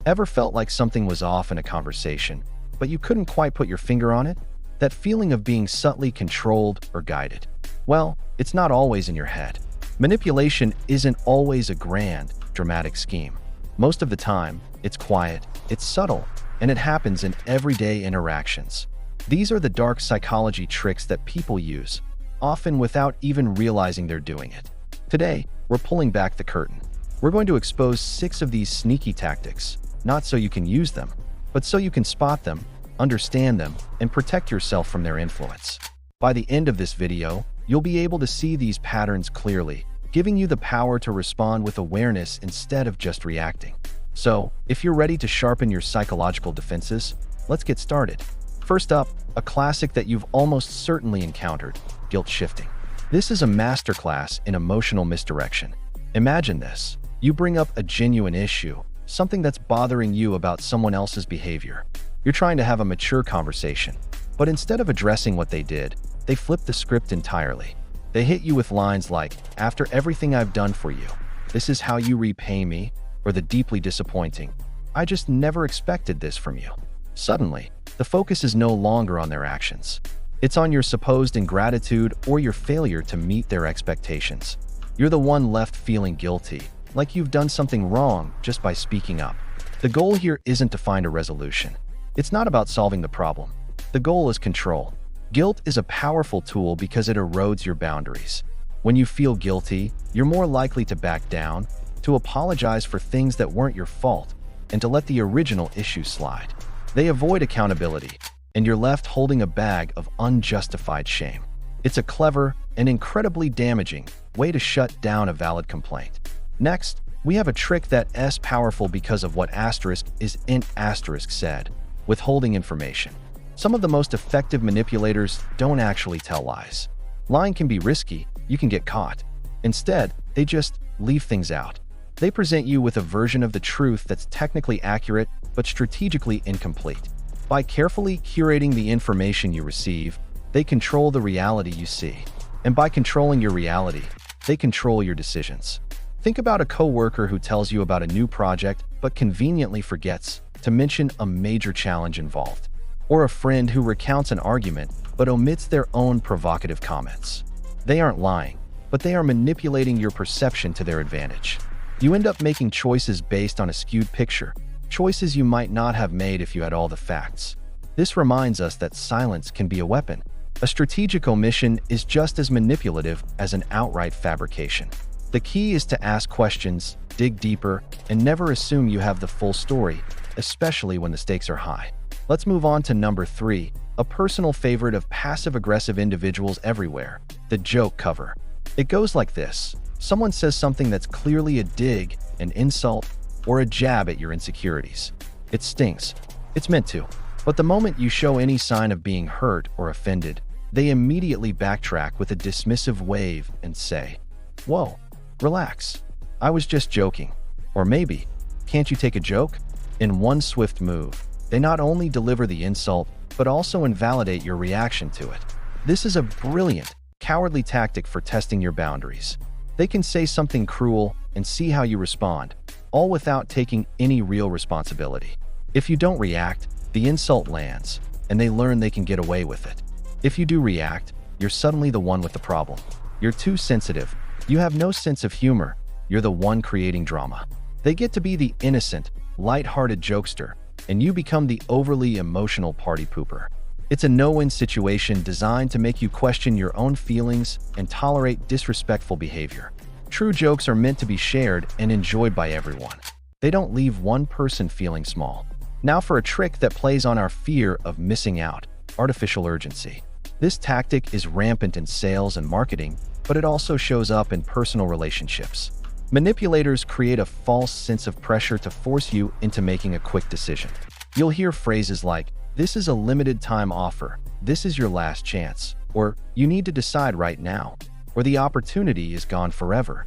Ever felt like something was off in a conversation, but you couldn't quite put your finger on it? That feeling of being subtly controlled or guided. Well, it's not always in your head. Manipulation isn't always a grand, dramatic scheme. Most of the time, it's quiet, it's subtle, and it happens in everyday interactions. These are the dark psychology tricks that people use, often without even realizing they're doing it. Today, we're pulling back the curtain. We're going to expose 6 of these sneaky tactics, not so you can use them, but so you can spot them, understand them, and protect yourself from their influence. By the end of this video, you'll be able to see these patterns clearly, giving you the power to respond with awareness instead of just reacting. So, if you're ready to sharpen your psychological defenses, let's get started. First up, a classic that you've almost certainly encountered: guilt shifting. This is a masterclass in emotional misdirection. Imagine this. You bring up a genuine issue, something that's bothering you about someone else's behavior. You're trying to have a mature conversation, but instead of addressing what they did, they flip the script entirely. They hit you with lines like, "After everything I've done for you, this is how you repay me," or the deeply disappointing, "I just never expected this from you." Suddenly, the focus is no longer on their actions. It's on your supposed ingratitude or your failure to meet their expectations. You're the one left feeling guilty, like you've done something wrong just by speaking up. The goal here isn't to find a resolution. It's not about solving the problem. The goal is control. Guilt is a powerful tool because it erodes your boundaries. When you feel guilty, you're more likely to back down, to apologize for things that weren't your fault, and to let the original issue slide. They avoid accountability, and you're left holding a bag of unjustified shame. It's a clever and incredibly damaging way to shut down a valid complaint. Next, we have a trick that's powerful because of what asterisk is in asterisk said: withholding information. Some of the most effective manipulators don't actually tell lies. Lying can be risky, you can get caught. Instead, they just leave things out. They present you with a version of the truth that's technically accurate but strategically incomplete. By carefully curating the information you receive, they control the reality you see. And by controlling your reality, they control your decisions. Think about a coworker who tells you about a new project but conveniently forgets to mention a major challenge involved. Or a friend who recounts an argument but omits their own provocative comments. They aren't lying, but they are manipulating your perception to their advantage. You end up making choices based on a skewed picture, choices you might not have made if you had all the facts. This reminds us that silence can be a weapon. A strategic omission is just as manipulative as an outright fabrication. The key is to ask questions, dig deeper, and never assume you have the full story, especially when the stakes are high. Let's move on to number 3, a personal favorite of passive-aggressive individuals everywhere: the joke cover. It goes like this. Someone says something that's clearly a dig, an insult, or a jab at your insecurities. It stings. It's meant to. But the moment you show any sign of being hurt or offended, they immediately backtrack with a dismissive wave and say, "Whoa, relax. I was just joking." Or maybe, "Can't you take a joke?" In one swift move, they not only deliver the insult, but also invalidate your reaction to it. This is a brilliant, cowardly tactic for testing your boundaries. They can say something cruel and see how you respond, all without taking any real responsibility. If you don't react, the insult lands, and they learn they can get away with it. If you do react, you're suddenly the one with the problem. You're too sensitive. You have no sense of humor. You're the one creating drama. They get to be the innocent, light-hearted jokester, and you become the overly emotional party pooper. It's a no-win situation designed to make you question your own feelings and tolerate disrespectful behavior. True jokes are meant to be shared and enjoyed by everyone. They don't leave one person feeling small. Now for a trick that plays on our fear of missing out: artificial urgency. This tactic is rampant in sales and marketing, but it also shows up in personal relationships. Manipulators create a false sense of pressure to force you into making a quick decision. You'll hear phrases like, "This is a limited time offer," "This is your last chance," or "You need to decide right now," or "The opportunity is gone forever."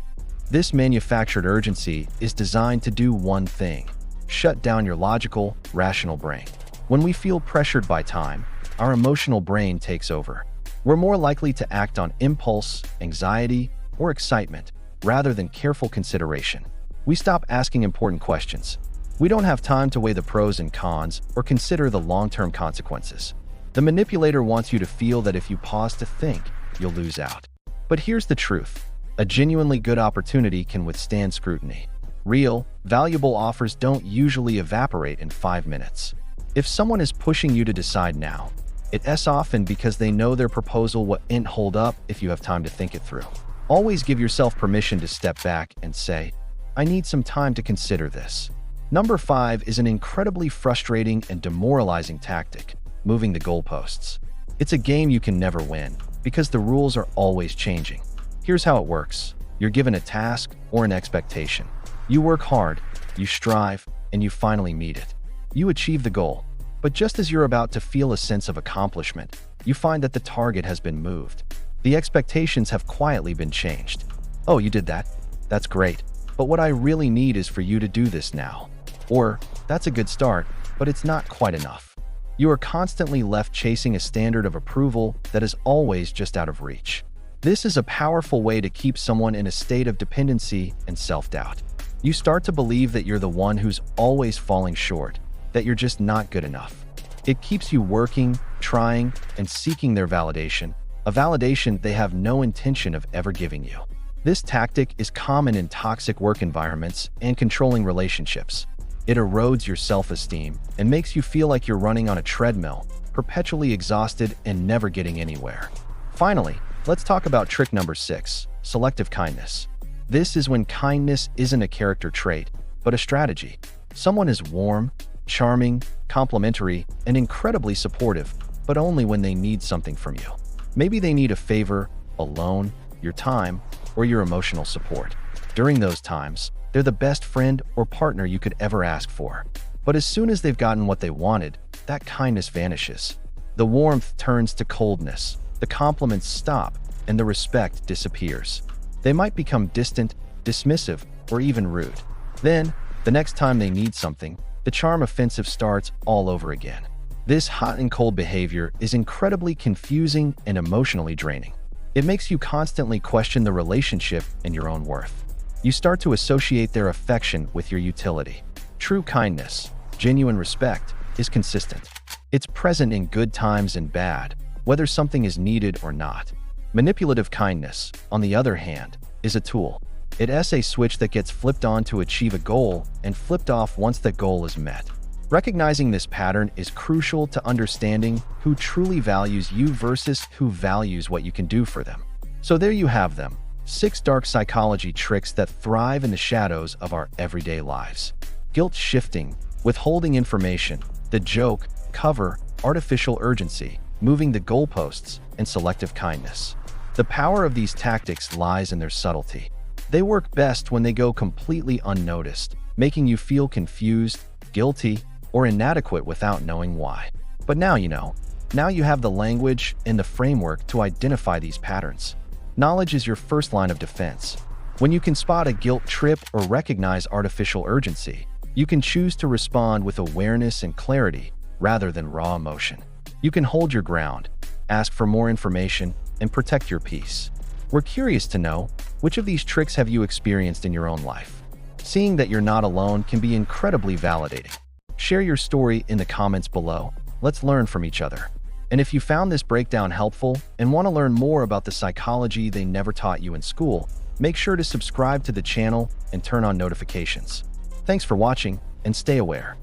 This manufactured urgency is designed to do one thing: shut down your logical, rational brain. When we feel pressured by time, our emotional brain takes over. We're more likely to act on impulse, anxiety, or excitement, rather than careful consideration. We stop asking important questions. We don't have time to weigh the pros and cons or consider the long-term consequences. The manipulator wants you to feel that if you pause to think, you'll lose out. But here's the truth. A genuinely good opportunity can withstand scrutiny. Real, valuable offers don't usually evaporate in 5 minutes. If someone is pushing you to decide now, it's often because they know their proposal won't hold up if you have time to think it through. Always give yourself permission to step back and say, I need some time to consider this. Number 5 is an incredibly frustrating and demoralizing tactic, moving the goalposts. It's a game you can never win because the rules are always changing. Here's how it works. You're given a task or an expectation. You work hard, you strive, and you finally meet it. You achieve the goal. But just as you're about to feel a sense of accomplishment, you find that the target has been moved. The expectations have quietly been changed. Oh, you did that? That's great. But what I really need is for you to do this now. Or, that's a good start, but it's not quite enough. You are constantly left chasing a standard of approval that is always just out of reach. This is a powerful way to keep someone in a state of dependency and self-doubt. You start to believe that you're the one who's always falling short, that you're just not good enough. It keeps you working, trying, and seeking their validation, a validation they have no intention of ever giving you. This tactic is common in toxic work environments and controlling relationships. It erodes your self-esteem and makes you feel like you're running on a treadmill, perpetually exhausted and never getting anywhere. Finally, let's talk about trick number 6, selective kindness. This is when kindness isn't a character trait, but a strategy. Someone is warm, charming, complimentary, and incredibly supportive, but only when they need something from you. Maybe they need a favor, a loan, your time, or your emotional support. During those times, they're the best friend or partner you could ever ask for. But as soon as they've gotten what they wanted, that kindness vanishes. The warmth turns to coldness, the compliments stop, and the respect disappears. They might become distant, dismissive, or even rude. Then, the next time they need something, the charm offensive starts all over again. This hot and cold behavior is incredibly confusing and emotionally draining. It makes you constantly question the relationship and your own worth. You start to associate their affection with your utility. True kindness, genuine respect, is consistent. It's present in good times and bad, whether something is needed or not. Manipulative kindness, on the other hand, is a tool. It's a switch that gets flipped on to achieve a goal and flipped off once that goal is met. Recognizing this pattern is crucial to understanding who truly values you versus who values what you can do for them. So there you have them, 6 dark psychology tricks that thrive in the shadows of our everyday lives. Guilt shifting, withholding information, the joke, cover, artificial urgency, moving the goalposts, and selective kindness. The power of these tactics lies in their subtlety. They work best when they go completely unnoticed, making you feel confused, guilty, or inadequate without knowing why. But now you know. Now you have the language and the framework to identify these patterns. Knowledge is your first line of defense. When you can spot a guilt trip or recognize artificial urgency, you can choose to respond with awareness and clarity rather than raw emotion. You can hold your ground, ask for more information, and protect your peace. We're curious to know, which of these tricks have you experienced in your own life? Seeing that you're not alone can be incredibly validating. Share your story in the comments below. Let's learn from each other. And if you found this breakdown helpful and want to learn more about the psychology they never taught you in school, make sure to subscribe to the channel and turn on notifications. Thanks for watching, and stay aware.